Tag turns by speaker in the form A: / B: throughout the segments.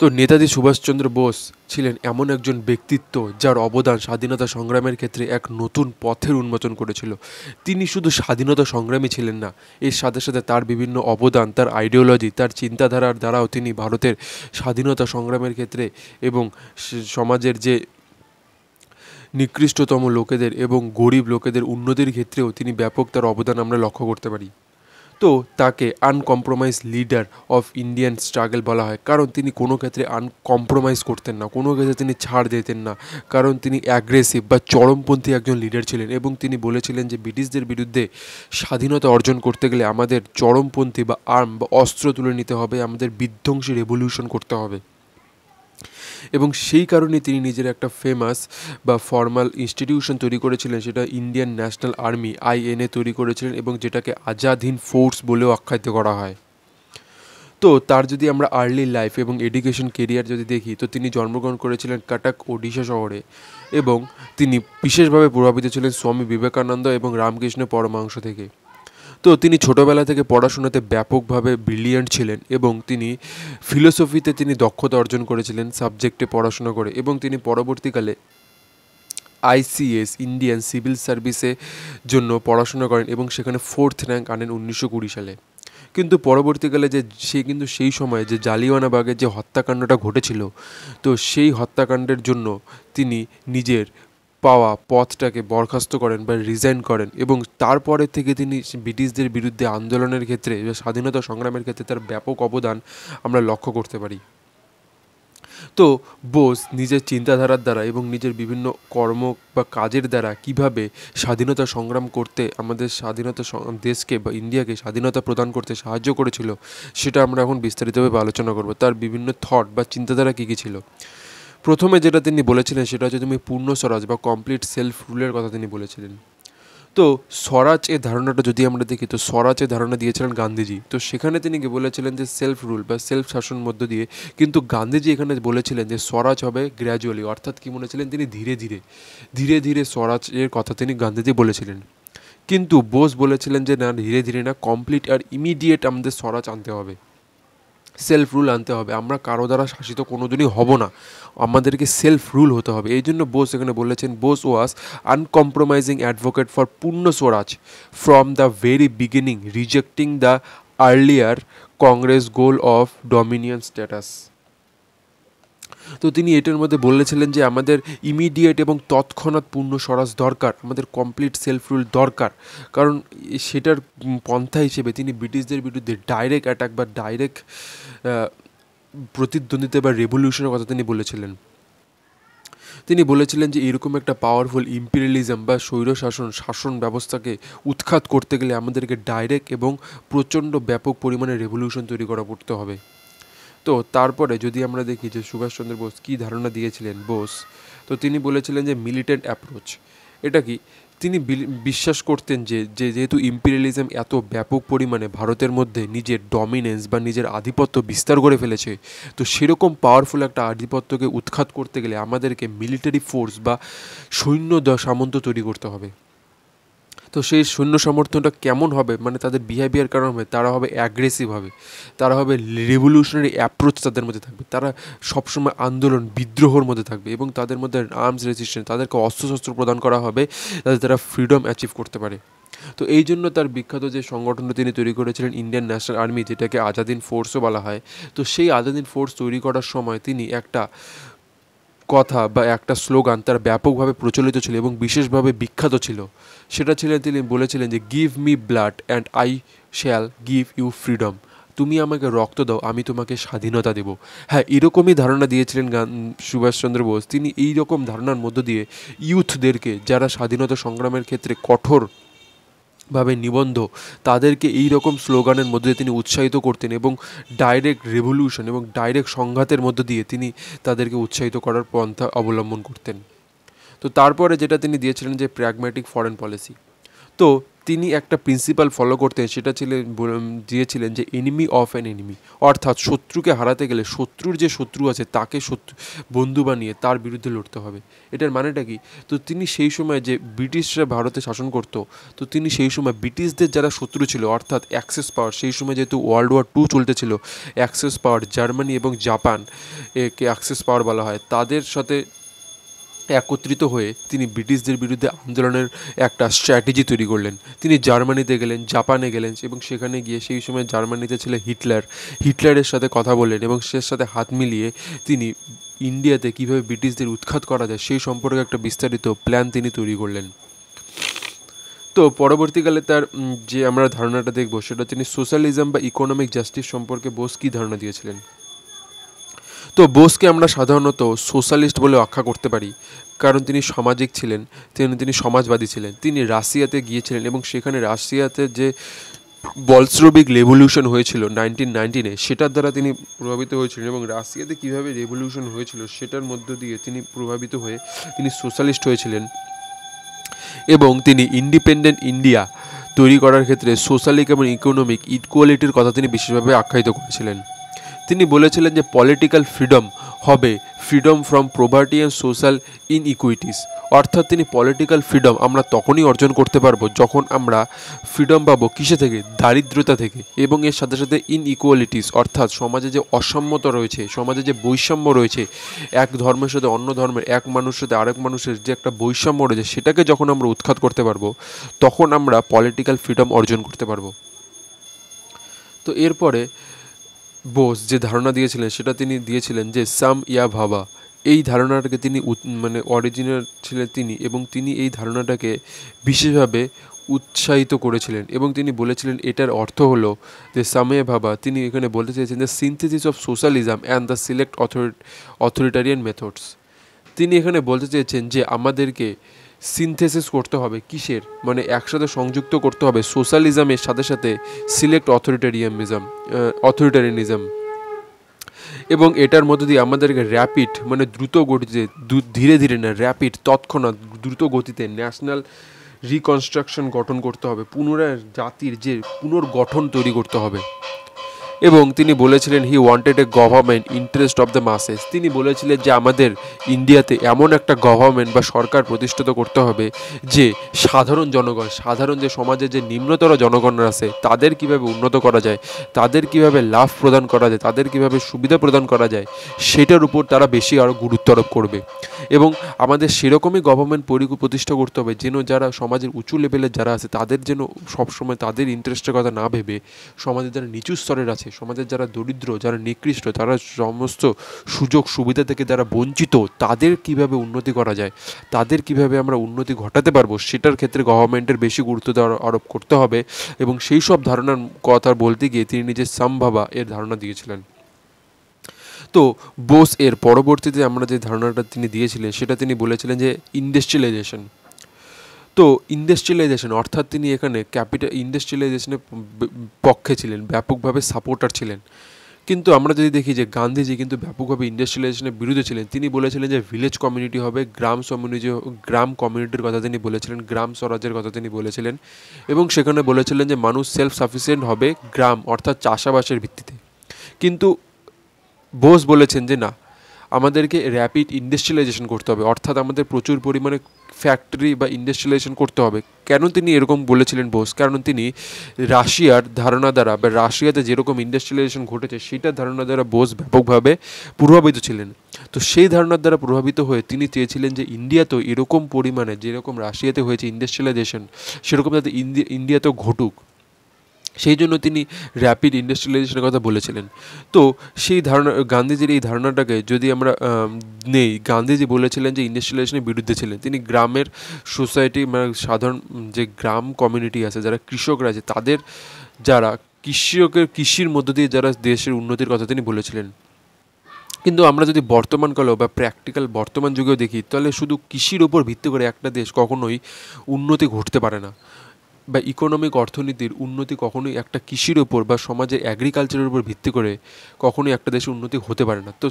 A: তো নেতাজি সুভাষচন্দ্র বোস ছিলেন এমন একজন ব্যক্তিত্ব যার অবদান স্বাধীনতা সংগ্রামের ক্ষেত্রে এক নতুন পথের উন্মোচন করেছিল। তিনি শুধু স্বাধীনতা সংগ্রামী ছিলেন না, এর সাথে সাথে তার বিভিন্ন অবদান, তার আইডিওলজি, তার চিন্তাধারার দ্বারাও তিনি ভারতের স্বাধীনতা সংগ্রামের ক্ষেত্রে এবং সমাজের যে নিকৃষ্টতম লোকেদের এবং গরিব লোকেদের উন্নতির ক্ষেত্রেও তিনি ব্যাপক তার অবদান আমরা লক্ষ্য করতে পারি। তো তাকে আনকম্প্রোমাইজ লিডার অফ ইন্ডিয়ান স্ট্রাগল বলা হয়, কারণ তিনি কোনো ক্ষেত্রে আনকম্প্রোমাইজ করতেন না, কোনো ক্ষেত্রে তিনি ছাড় দিতেন না, কারণ তিনি অ্যাগ্রেসিভ বা চরমপন্থী একজন লিডার ছিলেন এবং তিনি বলেছিলেন যে ব্রিটিশদের বিরুদ্ধে স্বাধীনতা অর্জন করতে গেলে আমাদের চরমপন্থী বা আর্ম বা অস্ত্র তুলে নিতে হবে, আমাদের বিধ্বংসী রেভলিউশন করতে হবে। এবং সেই কারণে তিনি নিজের একটা ফেমাস বা ফর্মাল ইনস্টিটিউশন তৈরি করেছিলেন, সেটা ইন্ডিয়ান ন্যাশনাল আর্মি INA তৈরি করেছিলেন এবং যেটাকে আজাদ হিন্দ ফোর্স বলেও আখ্যায়িত করা হয়। তো তার যদি আমরা আর্লি লাইফ এবং এডুকেশন কেরিয়ার যদি দেখি, তো তিনি জন্মগ্রহণ করেছিলেন কাটাক ওডিশা শহরে এবং তিনি বিশেষভাবে প্রভাবিত ছিলেন স্বামী বিবেকানন্দ এবং রামকৃষ্ণ পরমহংস থেকে। তো তিনি ছোটোবেলা থেকে পড়াশোনাতে ব্যাপকভাবে ব্রিলিয়ান্ট ছিলেন এবং তিনি ফিলোসফিতে তিনি দক্ষতা অর্জন করেছিলেন সাবজেক্টে পড়াশোনা করে, এবং তিনি পরবর্তীকালে ICS ইন্ডিয়ান সিভিল সার্ভিসে জন্য পড়াশোনা করেন এবং সেখানে 4th র্যাঙ্ক আনেন 1920 সালে। কিন্তু পরবর্তীকালে কিন্তু সেই সময়ে যে জালিয়ানওয়ালাবাগের যে হত্যাকাণ্ডটা ঘটেছিল, তো সেই হত্যাকাণ্ডের জন্য তিনি নিজের পাওয়া পথটাকে বরখাস্ত করেন বা রিজাইন করেন, এবং তারপরে থেকে তিনি ব্রিটিশদের বিরুদ্ধে আন্দোলনের ক্ষেত্রে বা স্বাধীনতা সংগ্রামের ক্ষেত্রে তার ব্যাপক অবদান আমরা লক্ষ্য করতে পারি। তো বোস নিজের চিন্তাধারার দ্বারা এবং নিজের বিভিন্ন কর্ম বা কাজের দ্বারা কিভাবে স্বাধীনতা সংগ্রাম করতে আমাদের দেশকে বা ইন্ডিয়াকে স্বাধীনতা প্রদান করতে সাহায্য করেছিল, সেটা আমরা এখন বিস্তারিতভাবে আলোচনা করব। তার বিভিন্ন থট বা চিন্তাধারা কী কী ছিল। প্রথমে যেটা তিনি বলেছিলেন সেটা হচ্ছে তুমি পূর্ণ স্বরাজ বা কমপ্লিট সেলফ রুলের কথা তিনি বলেছিলেন। তো স্বরাজ এর ধারণাটা যদি আমরা দেখি, তো স্বরাজের ধারণা দিয়েছিলেন গান্ধীজি। তো সেখানে তিনি কি বলেছিলেন যে সেলফ রুল বা সেলফ শাসন মধ্য দিয়ে, কিন্তু গান্ধীজি এখানে বলেছিলেন যে স্বরাজ হবে গ্র্যাজুয়ালি, অর্থাৎ কি বলেছিলেন তিনি ধীরে ধীরে ধীরে ধীরে স্বরাজের কথা তিনি গান্ধীজি বলেছিলেন। কিন্তু বোস বলেছিলেন যে না, ধীরে ধীরে না, কমপ্লিট আর ইমিডিয়েট আমাদের স্বরাজ আনতে হবে, সেলফ রুল আনতে হবে। আমরা কারো দ্বারা শাসিত কোনোদিনই হব না, আমাদেরকে সেলফ রুল হতে হবে। এই জন্য বোস এখানে বলেছেন, Bose was uncompromising advocate for Purna Swaraj from the very beginning, rejecting the earlier Congress goal of dominion status. তো তিনি এটার মধ্যে বলেছিলেন যে আমাদের ইমিডিয়েট এবং তৎক্ষণাৎ পূর্ণ স্বরাজ দরকার, আমাদের কমপ্লিট সেলফ রুল দরকার, কারণ সেটার পন্থা হিসেবে তিনি ব্রিটিশদের বিরুদ্ধে ডাইরেক্ট অ্যাটাক বা ডাইরেক্ট প্রতিদ্বন্দ্বিতা বা রেভলিউশনের কথা তিনি বলেছিলেন। তিনি বলেছিলেন যে এরকম একটা পাওয়ারফুল ইম্পিরিয়ালিজম বা শাসন ব্যবস্থাকে উৎখাত করতে গেলে আমাদেরকে ডাইরেক্ট এবং প্রচণ্ড ব্যাপক পরিমাণে রেভলিউশন তৈরি করা পড়তে হবে। তো তারপরে যদি আমরা দেখি যে সুভাষচন্দ্র বোস কী ধারণা দিয়েছিলেন বোস, তো তিনি বলেছিলেন যে মিলিটেন্ট অ্যাপ্রোচ। এটা কি, তিনি বিশ্বাস করতেন যে যেহেতু ইম্পিরিয়ালিজম এত ব্যাপক পরিমাণে ভারতের মধ্যে নিজের ডমিনেন্স বা নিজের আধিপত্য বিস্তার করে ফেলেছে, তো সেরকম পাওয়ারফুল একটা আধিপত্যকে উৎখাত করতে গেলে আমাদেরকে মিলিটারি ফোর্স বা সৈন্য সামন্ত তৈরি করতে হবে। তো সেই সৈন্য সমর্থনটা কেমন হবে, মানে তাদের বিহেভিয়ার কারণ হবে, তারা হবে অ্যাগ্রেসিভ হবে, তারা হবে রেভলিউশনারি অ্যাপ্রোচ তাদের মধ্যে থাকবে, তারা সবসময় আন্দোলন বিদ্রোহর মধ্যে থাকবে এবং তাদের মধ্যে আর্মস রেজিস্ট্যান্স, তাদেরকে অস্ত্রশস্ত্র প্রদান করা হবে যাতে তারা ফ্রিডম অ্যাচিভ করতে পারে। তো এই জন্য তার বিখ্যাত যে সংগঠনটা তিনি তৈরি করেছিলেন ইন্ডিয়ান ন্যাশনাল আর্মি, যেটাকে আজাদ হিন্দ ফোর্সও বলা হয়, তো সেই আজাদ হিন্দ ফোর্স তৈরি করার সময় তিনি একটা কথা বা একটা স্লোগান তার ব্যাপকভাবে প্রচলিত ছিল এবং বিশেষভাবে বিখ্যাত ছিল। সেটা ছিলেন, তিনি বলেছিলেন যে give me blood and I shall give you freedom, তুমি আমাকে রক্ত দাও, আমি তোমাকে স্বাধীনতা দেব। হ্যাঁ, এরকমই ধারণা দিয়েছিলেন সুভাষচন্দ্র বোস। তিনি এই রকম ধারণার মধ্য দিয়ে ইউথদেরকে, যারা স্বাধীনতা সংগ্রামের ক্ষেত্রে কঠোর ভাবে নিবন্ধ, তাদেরকে এই রকম স্লোগানের মধ্যে দিয়ে তিনি উৎসাহিত করতেন এবং ডাইরেক্ট রেভলিউশন এবং ডাইরেক্ট সংঘাতের মধ্য দিয়ে তিনি তাদেরকে উৎসাহিত করার পন্থা অবলম্বন করতেন। তো তারপরে যেটা তিনি দিয়েছিলেন যে প্র্যাগম্যাটিক ফরেন পলিসি। তো তিনি একটা প্রিন্সিপাল ফলো করতেন, সেটা দিয়েছিলেন যে এনিমি অফ অ্যান এনিমি, অর্থাৎ শত্রুকে হারাতে গেলে শত্রুর যে শত্রু আছে তাকে বন্ধু বানিয়ে তার বিরুদ্ধে লড়তে হবে। এটার মানেটা কি? তো তিনি সেই সময় যে ব্রিটিশরা ভারতে শাসন করতো, তো তিনি সেই সময় ব্রিটিশদের যারা শত্রু ছিল অর্থাৎ অ্যাক্সেস পাওয়ার, সেই সময় যেহেতু ওয়ার্ল্ড ওয়ার 2 চলতেছিল, অ্যাক্সেস পাওয়ার জার্মানি এবং জাপান একে অ্যাক্সেস পাওয়ার বলা হয়, তাদের সাথে একত্রিত হয়ে তিনি ব্রিটিশদের বিরুদ্ধে আন্দোলনের একটা স্ট্র্যাটেজি তৈরি করলেন। তিনি জার্মানিতে গেলেন, জাপানে গেলেন এবং সেখানে গিয়ে সেই সময় জার্মানিতে ছিল হিটলারের সাথে কথা বললেন এবং সে সাথে হাত মিলিয়ে তিনি ইন্ডিয়াতে কীভাবে ব্রিটিশদের উৎখাত করা যায় সেই সম্পর্কে একটা বিস্তারিত প্ল্যান তিনি তৈরি করলেন। তো পরবর্তীকালে তার যে আমরা ধারণাটা দেখব সেটা তিনি সোশ্যালিজম বা ইকোনমিক জাস্টিস সম্পর্কে বোস কী ধারণা দিয়েছিলেন। তো বোসকে আমরা সাধারণত সোশ্যালিস্ট বলে আখ্যা করতে পারি, কারণ তিনি সামাজিক ছিলেন, তিনি সমাজবাদী ছিলেন। তিনি রাশিয়াতে গিয়েছিলেন এবং সেখানে রাশিয়াতে যে বলশভিক রেভলিউশন হয়েছিল 1919-এ, সেটার দ্বারা তিনি প্রভাবিত হয়েছিলেন এবং রাশিয়াতে কীভাবে রেভলিউশন হয়েছিল সেটার মধ্য দিয়ে তিনি প্রভাবিত হয়ে তিনি সোশ্যালিস্ট হয়েছিলেন এবং তিনি ইন্ডিপেন্ডেন্ট ইন্ডিয়া তৈরি করার ক্ষেত্রে সোশ্যালিক এবং ইকোনমিক ইকুয়ালিটির কথা তিনি বিশেষভাবে আখ্যায়িত করেছিলেন। তিনি বলেছিলেন যে পলিটিক্যাল ফ্রিডম হবে freedom from poverty and social inequities, অর্থাৎ তিনি পলিটিক্যাল ফ্রিডম আমরা তখনই অর্জন করতে পারবো যখন আমরা ফ্রিডম পাবো কিসে থেকে? দারিদ্রতা থেকে, এবং এর সাথে সাথে ইনইকুয়ালিটিস অর্থাৎ সমাজে যে অসাম্যতা রয়েছে, সমাজে যে বৈষম্য রয়েছে, এক ধর্মের সাথে অন্য ধর্মের, এক মানুষের সাথে আরেক মানুষের যে একটা বৈষম্য রয়েছে, সেটাকে যখন আমরা উৎখাত করতে পারবো তখন আমরা পলিটিক্যাল ফ্রিডম অর্জন করতে পারবো। তো এরপরে বোস যে ধারণা দিয়েছিলেন সেটা তিনি দিয়েছিলেন যে সাম ইয়া ভাবা, এই ধারণাটাকে তিনি অরিজিনাল ছিলেন তিনি, এবং তিনি এই ধারণাটাকে বিশেষভাবে উৎসাহিত করেছিলেন এবং তিনি বলেছিলেন এটার অর্থ হলো যে সামে ভাবা, তিনি এখানে বলতে চেয়েছেন যে synthesis of socialism and the select authoritarian methods. তিনি এখানে বলতে চেয়েছেন যে আমাদেরকে সিনথেসিস করতে হবে, কিসের? মানে একসাথে সংযুক্ত করতে হবে সোশ্যালিজমের সাথে সাথে সিলেক্ট অথরিটারিয়ানিজম, এবং এটার মধ্য দিয়ে আমাদেরকে র্যাপিড মানে দ্রুত গতিতে, ধীরে ধীরে না, র্যাপিড তৎক্ষণাৎ দ্রুত গতিতে ন্যাশনাল রিকনস্ট্রাকশন গঠন করতে হবে, পুনরায় জাতির যে পুনর্গঠন তৈরি করতে হবে। এবং তিনি বলেছিলেন he wanted a government interest of the মাসেস। তিনি বলেছিলেন যে আমাদের ইন্ডিয়াতে এমন একটা গভর্নমেন্ট বা সরকার প্রতিষ্ঠিত করতে হবে যে সাধারণ জনগণ, সাধারণ যে সমাজের যে নিম্নতর জনগণরা আছে তাদের কিভাবে উন্নত করা যায়, তাদের কিভাবে লাভ প্রদান করা যায়, তাদের কিভাবে সুবিধা প্রদান করা যায়, সেটার উপর তারা বেশি আরও গুরুত্ব আরোপ করবে। এবং আমাদের সেরকমই গভর্নমেন্ট প্রতিষ্ঠা করতে হবে যেন যারা সমাজের উঁচু লেভেলের যারা আছে তাদের যেন সবসময় তাদের ইন্টারেস্টের কথা না ভেবে সমাজের যারা নিচু স্তরের আছে, সমাজের যারা দরিদ্র, যারা নিকৃষ্ট, তারা সমস্ত সুযোগ সুবিধা থেকে যারা বঞ্চিত, তাদের কিভাবে উন্নতি করা যায়, তাদের কিভাবে আমরা উন্নতি ঘটাতে পারবো, সেটার ক্ষেত্রে গভর্নমেন্টের বেশি গুরুত্ব আরোপ করতে হবে। এবং সেই সব ধারণার কথা বলতে গিয়ে তিনি নিজের সামভাবা এর ধারণা দিয়েছিলেন। তো বোস এর পরবর্তীতে আমরা যে ধারণাটা তিনি দিয়েছিলেন সেটা তিনি বলেছিলেন যে ইন্ডাস্ট্রিয়ালাইজেশন। তো ইন্ডাস্ট্রিয়ালাইজেশন অর্থাৎ তিনি এখানে ইন্ডাস্ট্রিয়ালাইজেশনের পক্ষে ছিলেন, ব্যাপকভাবে সাপোর্টার ছিলেন। কিন্তু আমরা যদি দেখি যে গান্ধীজি কিন্তু ব্যাপকভাবে ইন্ডাস্ট্রিয়ালাইজেশনের বিরুদ্ধে ছিলেন। তিনি বলেছিলেন যে ভিলেজ কমিউনিটি হবে, গ্রাম কমিউনিটির কথা তিনি বলেছিলেন, গ্রাম স্বরাজের কথা তিনি বলেছিলেন, এবং সেখানে বলেছিলেন যে মানুষ সেলফ সাফিসিয়েন্ট হবে গ্রাম অর্থাৎ চাষাবাসের ভিত্তিতে। কিন্তু বোস বলেছেন যে না, আমাদেরকে র্যাপিড ইন্ডাস্ট্রিয়ালাইজেশন করতে হবে, অর্থাৎ আমাদের প্রচুর পরিমাণে ফ্যাক্টরি বা ইন্ডাস্ট্রিয়ালাইজেশন করতে হবে। কেন তিনি এরকম বলেছিলেন বোস? কারণ তিনি রাশিয়ার ধারণা দ্বারা বা রাশিয়াতে যেরকম ইন্ডাস্ট্রিয়ালাইজেশন ঘটেছে সেটার ধারণা দ্বারা বোস ব্যাপকভাবে প্রভাবিত ছিলেন। তো সেই ধারণার দ্বারা প্রভাবিত হয়ে তিনি চেয়েছিলেন যে ইন্ডিয়াতেও এরকম পরিমাণে যেরকম রাশিয়াতে হয়েছে ইন্ডাস্ট্রিয়ালাইজেশন সেরকম যাতে ইন্ডিয়াতেও ঘটুক, সেই জন্য তিনি র্যাপিড ইন্ডাস্ট্রিয়ালাইজেশনের কথা বলেছিলেন। তো সেই ধারণা, গান্ধীজির এই ধারণাটাকে যদি আমরা নেই, গান্ধীজি বলেছিলেন যে ইন্ডাস্ট্রিয়ালাইজেশনের বিরুদ্ধে ছিলেন। তিনি গ্রামের সোসাইটি মানে সাধারণ যে গ্রাম কমিউনিটি আছে, যারা কৃষকরা আছে, তাদের যারা কৃষির মধ্য দিয়ে যারা দেশের উন্নতির কথা তিনি বলেছিলেন। কিন্তু আমরা যদি বর্তমানকালেও বা প্র্যাকটিক্যাল বর্তমান যুগেও দেখি, তাহলে শুধু কৃষির ওপর ভিত্তি করে একটা দেশ কখনোই উন্নতি ঘটতে পারে না, বা ইকোনমিক অর্থনীতির উন্নতি কখনোই একটা কৃষির ওপর বা সমাজের অ্যাগ্রিকালচারের উপর ভিত্তি করে কখনোই একটা দেশের উন্নতি হতে পারে না। তো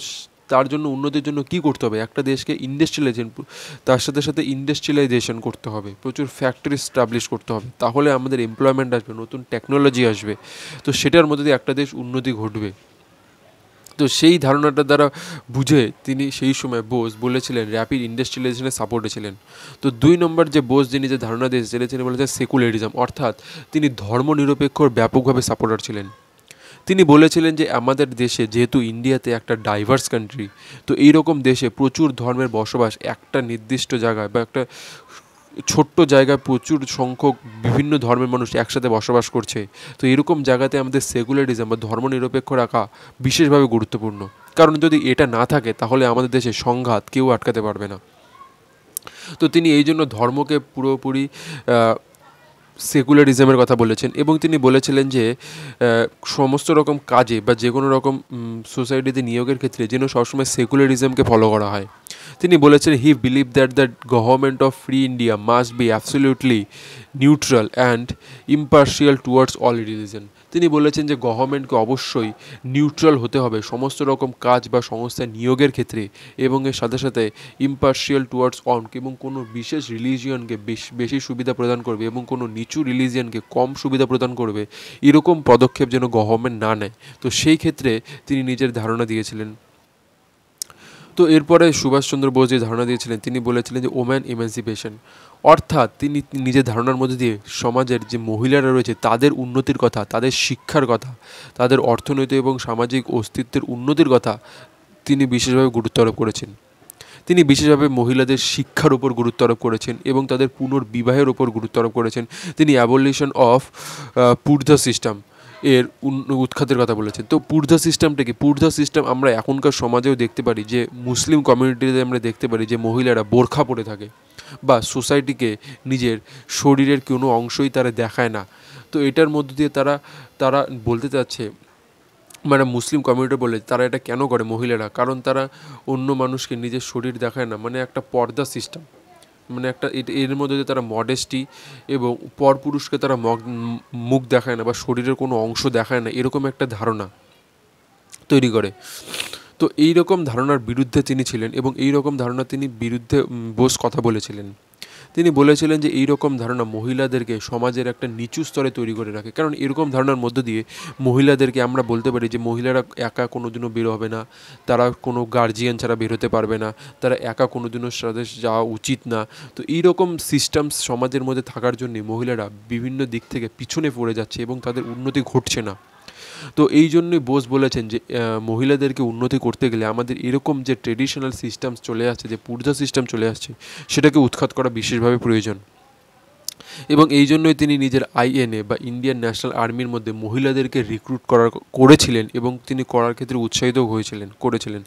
A: তার জন্য উন্নতির জন্য কি করতে হবে, একটা দেশকে তার সাথে সাথে ইন্ডাস্ট্রিয়ালাইজেশন করতে হবে, প্রচুর ফ্যাক্টরি স্টাবলিশ করতে হবে, তাহলে আমাদের এমপ্লয়মেন্ট আসবে, নতুন টেকনোলজি আসবে, তো সেটার মধ্যে দিয়ে একটা দেশ উন্নতি ঘটবে। তো সেই ধারণাটা দ্বারা বুঝে তিনি সেই সময় বোস বলেছিলেন র্যাপিড ইন্ডাস্ট্রিয়ালাইজেশনের সাপোর্টে ছিলেন। তো 2 নম্বর যে বোস যিনি যে ধারণা দিয়েছিলেন তিনি বলেছেন সেকুলারিজম, অর্থাৎ তিনি ধর্মনিরপেক্ষর ব্যাপকভাবে সাপোর্টার ছিলেন। তিনি বলেছিলেন যে আমাদের দেশে, যেহেতু ইন্ডিয়াতে একটা ডাইভার্স কান্ট্রি, তো এইরকম দেশে প্রচুর ধর্মের বসবাস, একটা নির্দিষ্ট জায়গায় বা একটা ছোট্ট জায়গায় প্রচুর সংখ্যক বিভিন্ন ধর্মের মানুষ একসাথে বসবাস করছে, তো এরকম জায়গাতে আমাদের সেকুলারিজম বা ধর্মনিরপেক্ষ রাখা বিশেষভাবে গুরুত্বপূর্ণ। কারণ যদি এটা না থাকে তাহলে আমাদের দেশে সংঘাত কেউ আটকাতে পারবে না। তো তিনি এই জন্য ধর্মকে পুরোপুরি সেকুলারিজমের কথা বলেছেন, এবং তিনি বলেছিলেন যে সমস্ত রকম কাজে বা যে কোনো রকম সোসাইটিতে নিয়োগের ক্ষেত্রে যেন সবসময় সেকুলারিজমকে ফলো করা হয়। তিনি বলেছেন হি believe that the government of free India must be absolutely neutral and impartial towards all religion. তিনি বলেছেন যে গভর্নমেন্টকে অবশ্যই নিউট্রাল হতে হবে সমস্ত রকম কাজ বা সংস্থায় নিয়োগের ক্ষেত্রে, এবং এর সাথে সাথে ইম্পার্শিয়াল টুয়ার্ডস অন, এবং কোনো বিশেষ রিলিজিয়নকে বেশি সুবিধা প্রদান করবে এবং কোনো নিচু রিলিজিয়নকে কম সুবিধা প্রদান করবে, এরকম পদক্ষেপ যেন গভর্নমেন্ট না নেয়। তো সেই ক্ষেত্রে তিনি নিজের ধারণা দিয়েছিলেন। তো এরপরে সুভাষচন্দ্র বোস যে ধারণা দিয়েছিলেন তিনি বলেছিলেন যে ওম্যান এমানসিপেশন, অর্থাৎ তিনি নিজের ধারণার মধ্যে দিয়ে সমাজের যে মহিলারা রয়েছে তাদের উন্নতির কথা, তাদের শিক্ষার কথা, তাদের অর্থনৈতিক এবং সামাজিক অস্তিত্বের উন্নতির কথা তিনি বিশেষভাবে গুরুত্ব আরোপ করেছেন। তিনি বিশেষভাবে মহিলাদের শিক্ষার উপর গুরুত্ব আরোপ করেছেন এবং তাদের পুনর্বিবাহের উপর গুরুত্ব আরোপ করেছেন। তিনি অ্যাবলিশন অফ পূর্ধা সিস্টেম এর উৎখাতের কথা বলেছেন। তো পূর্ধা সিস্টেমটা কি? পূর্ধা সিস্টেম আমরা এখনকার সমাজেও দেখতে পারি, যে মুসলিম কমিউনিটিতে আমরা দেখতে পারি যে মহিলারা বোরখা পরে থাকে বা সোসাইটিকে নিজের শরীরের কোনো অংশই তারা দেখায় না। তো এটার মধ্য দিয়ে তারা বলতে চাচ্ছে, মানে মুসলিম কমিউনিটি বলে তারা এটা কেন করে মহিলারা, কারণ তারা অন্য মানুষকে নিজের শরীর দেখায় না, মানে একটা পর্দা সিস্টেম, মানে একটা এর মধ্যে দিয়ে তারা মডেস্টি এবং পরপুরুষকে তারা মুখ দেখায় না বা শরীরের কোনো অংশ দেখায় না, এরকম একটা ধারণা তৈরি করে। তো এই রকম ধারণার বিরুদ্ধে তিনি ছিলেন এবং এই রকম ধারণা তিনি বিরুদ্ধে বোস কথা বলেছিলেন। তিনি বলেছিলেন যে এই রকম ধারণা মহিলাদেরকে সমাজের একটা নিচু স্তরে তৈরি করে রাখে, কারণ এরকম ধারণার মধ্য দিয়ে মহিলাদেরকে আমরা বলতে পারি যে মহিলারা একা কোনো দিনও বের হবে না, তারা কোনো গার্জিয়ান ছাড়া বের হতে পারবে না, তারা একা কোনো দিনও সাথে যাওয়া উচিত না। তো এই রকম সিস্টেমস সমাজের মধ্যে থাকার জন্যে মহিলারা বিভিন্ন দিক থেকে পিছনে পড়ে যাচ্ছে এবং তাদের উন্নতি ঘটছে না। তো এই জন্যই বোস বলেছেন যে মহিলাদেরকে উন্নতি করতে গেলে আমাদের এরকম যে ট্রেডিশনাল সিস্টেমস চলে আসছে, যে পূর্জা সিস্টেম চলে আসছে, সেটাকে উৎখাত করা বিশেষভাবে প্রয়োজন। এবং এই জন্যই তিনি নিজের আইএনএ বা ইন্ডিয়ান ন্যাশনাল আর্মির মধ্যে মহিলাদেরকে রিক্রুট করেছিলেন এবং তিনি করার ক্ষেত্রে উৎসাহিত করেছিলেন।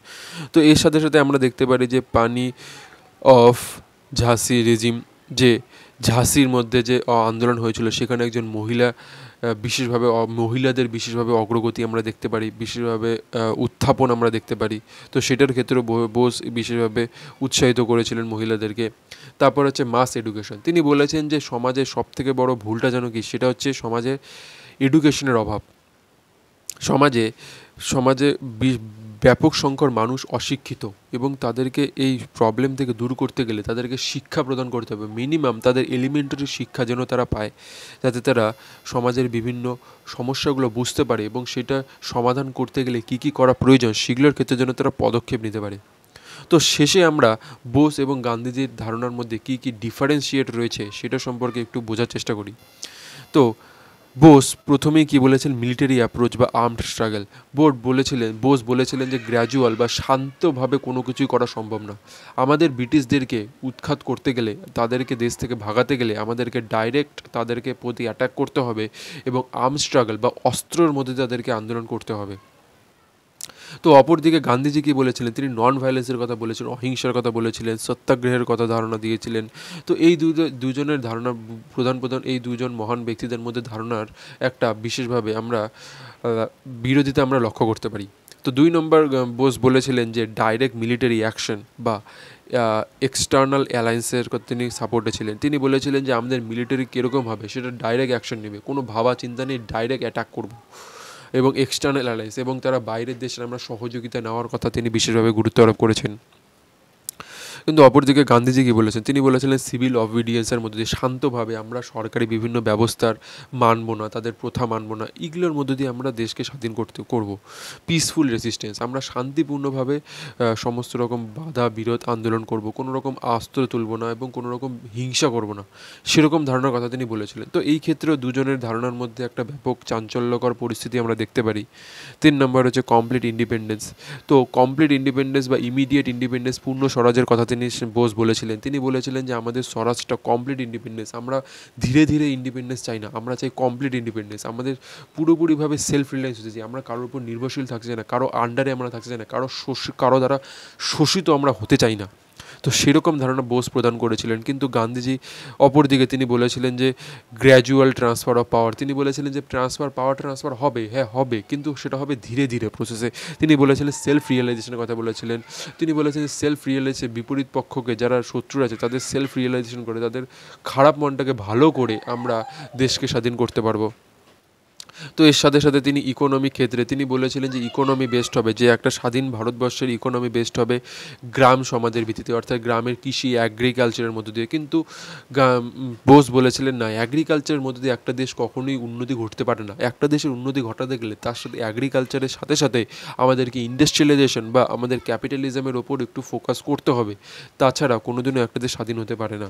A: তো এর সাথে সাথে আমরা দেখতে পারি যে পানি অফ ঝাঁসি রেজিম, যে ঝাঁসির মধ্যে যে আন্দোলন হয়েছিল, সেখানে একজন মহিলাদের বিশেষভাবে অগ্রগতি আমরা দেখতে পারি, বিশেষভাবে উত্থাপন আমরা দেখতে পারি। তো সেটার ক্ষেত্রেও বোস বিশেষভাবে উৎসাহিত করেছিলেন মহিলাদেরকে। তারপর হচ্ছে মাস এডুকেশন। তিনি বলেছেন যে সমাজের সবথেকে বড় ভুলটা যেন কি, সেটা হচ্ছে সমাজে এডুকেশনের অভাব। সমাজে সমাজে ব্যাপক সংখ্যক মানুষ অশিক্ষিত এবং তাদেরকে এই প্রবলেম থেকে দূর করতে গেলে তাদেরকে শিক্ষা প্রদান করতে হবে, মিনিমাম তাদের এলিমেন্টারি শিক্ষা যেন তারা পায়, যাতে তারা সমাজের বিভিন্ন সমস্যাগুলো বুঝতে পারে এবং সেটা সমাধান করতে গেলে কী কী করা প্রয়োজন সেগুলোর ক্ষেত্রে যেন তারা পদক্ষেপ নিতে পারে। তো শেষে আমরা বোস এবং গান্ধীজির ধারণার মধ্যে কী কী ডিফারেন্সিয়েট রয়েছে সেটা সম্পর্কে একটু বোঝার চেষ্টা করি। তো বোস প্রথমেই কী বলেছেন, মিলিটারি অ্যাপ্রোচ বা আর্মড স্ট্রাগল। বোস বলেছিলেন যে গ্র্যাজুয়াল বা শান্তভাবে কোনো কিছুই করা সম্ভব না। আমাদের ব্রিটিশদেরকে উৎখাত করতে গেলে, তাদেরকে দেশ থেকে ভাগাতে গেলে আমাদেরকে ডাইরেক্ট তাদেরকে প্রতি অ্যাটাক করতে হবে এবং আর্ম স্ট্রাগল বা অস্ত্রের মধ্যে তাদেরকে আন্দোলন করতে হবে। তো অপরদিকে গান্ধীজি কী বলেছিলেন, তিনি নন ভায়োলেন্সের কথা বলেছিলেন, অহিংসার কথা বলেছিলেন, সত্যাগ্রহের কথা ধারণা দিয়েছিলেন। তো এই দুজনের ধারণা প্রধান এই দুজন মহান ব্যক্তিদের মধ্যে ধারণার একটা বিশেষভাবে আমরা বিরোধিতা আমরা লক্ষ্য করতে পারি। তো 2 নম্বর বোস বলেছিলেন যে ডাইরেক্ট মিলিটারি অ্যাকশন বা এক্সটার্নাল অ্যালায়েন্সের তিনি সাপোর্টে ছিলেন। তিনি বলেছিলেন যে আমাদের মিলিটারি কীরকম হবে, সেটা ডাইরেক্ট অ্যাকশন নেবে, কোনো ভাবা চিন্তা নেই, ডাইরেক্ট অ্যাটাক করব। এবং এক্সটার্নাল অ্যালায়েন্স এবং তারা বাইরের দেশের আমরা সহযোগিতা নেওয়ার কথা তিনি বিশেষভাবে গুরুত্ব আরোপ করেছেন। কিন্তু অপরদিকে গান্ধীজি কী বলেছেন, তিনি বলেছিলেন সিভিল অবিডিয়েন্সের মধ্যে দিয়ে শান্তভাবে আমরা সরকারি বিভিন্ন ব্যবস্থার মানব না, তাদের প্রথা মানব না, এগুলোর মধ্য দিয়ে আমরা দেশকে স্বাধীন করব। পিসফুল রেসিস্টেন্স, আমরা শান্তিপূর্ণভাবে সমস্ত রকম বাধা বিরোধ আন্দোলন করব, কোনো রকম অস্ত্র তুলব না এবং কোনো রকম হিংসা করব না, সেরকম ধারণার কথা তিনি বলেছিলেন। তো এই ক্ষেত্রেও দুজনের ধারণার মধ্যে একটা ব্যাপক চাঞ্চল্যকর পরিস্থিতি আমরা দেখতে পারি। 3 নম্বর হচ্ছে কমপ্লিট ইন্ডিপেন্ডেন্স। তো কমপ্লিট ইন্ডিপেন্ডেন্স বা ইমিডিয়েট ইন্ডিপেন্ডেন্স, পূর্ণ স্বরাজের কথা তিনি বোস বলেছিলেন। তিনি বলেছিলেন যে আমাদের স্বরাজটা কমপ্লিট ইন্ডিপেন্ডেন্স, আমরা ধীরে ধীরে ইন্ডিপেন্ডেন্স চাই না, আমরা চাই কমপ্লিট ইন্ডিপেন্ডেন্স। আমাদের পুরোপুরিভাবে সেলফ রিলায়েন্স হতে চাই, আমরা কারোর উপর নির্ভরশীল থাকতে চাই না, কারো আন্ডারে আমরা থাকতে চাই না, কারো দ্বারা শোষিত আমরা হতে চাই না। তো সেরকম ধারণা বোস প্রদান করেছিলেন। কিন্তু গান্ধীজি অপরদিকে তিনি বলেছিলেন যে গ্র্যাজুয়াল ট্রান্সফার অফ পাওয়ার, তিনি বলেছিলেন যে পাওয়ার ট্রান্সফার হবে, হ্যাঁ হবে, কিন্তু সেটা হবে ধীরে ধীরে প্রসেসে। তিনি বলেছিলেন সেলফ রিয়েলাইজেশনের কথা বলেছিলেন। তিনি বলেছেন সেলফ রিয়েলাইজেশন, বিপরীত পক্ষকে যারা শত্রু আছে তাদের সেলফ রিয়েলাইজেশন করে, তাদের খারাপ মনটাকে ভালো করে আমরা দেশকে স্বাধীন করতে পারবো। তো এর সাথে সাথে তিনি ইকোনমিক ক্ষেত্রে তিনি বলেছিলেন যে ইকোনমি বেসড হবে, যে একটা স্বাধীন ভারতবর্ষের ইকোনমি বেসড হবে গ্রাম সমাজের ভিত্তিতে, অর্থাৎ গ্রামের কৃষি অ্যাগ্রিকালচারের মধ্যে দিয়ে। কিন্তু বোস বলেছিলেন না, অ্যাগ্রিকালচারের মধ্যে দিয়ে একটা দেশ কখনোই উন্নতি ঘটতে পারে না। একটা দেশের উন্নতি ঘটাতে গেলে তার সাথে অ্যাগ্রিকালচারের সাথে সাথে আমাদেরকে ইন্ডাস্ট্রিয়ালাইজেশন বা আমাদের ক্যাপিটালিজমের ওপর একটু ফোকাস করতে হবে, তাছাড়া কোনোদিনও একটা দেশ স্বাধীন হতে পারে না।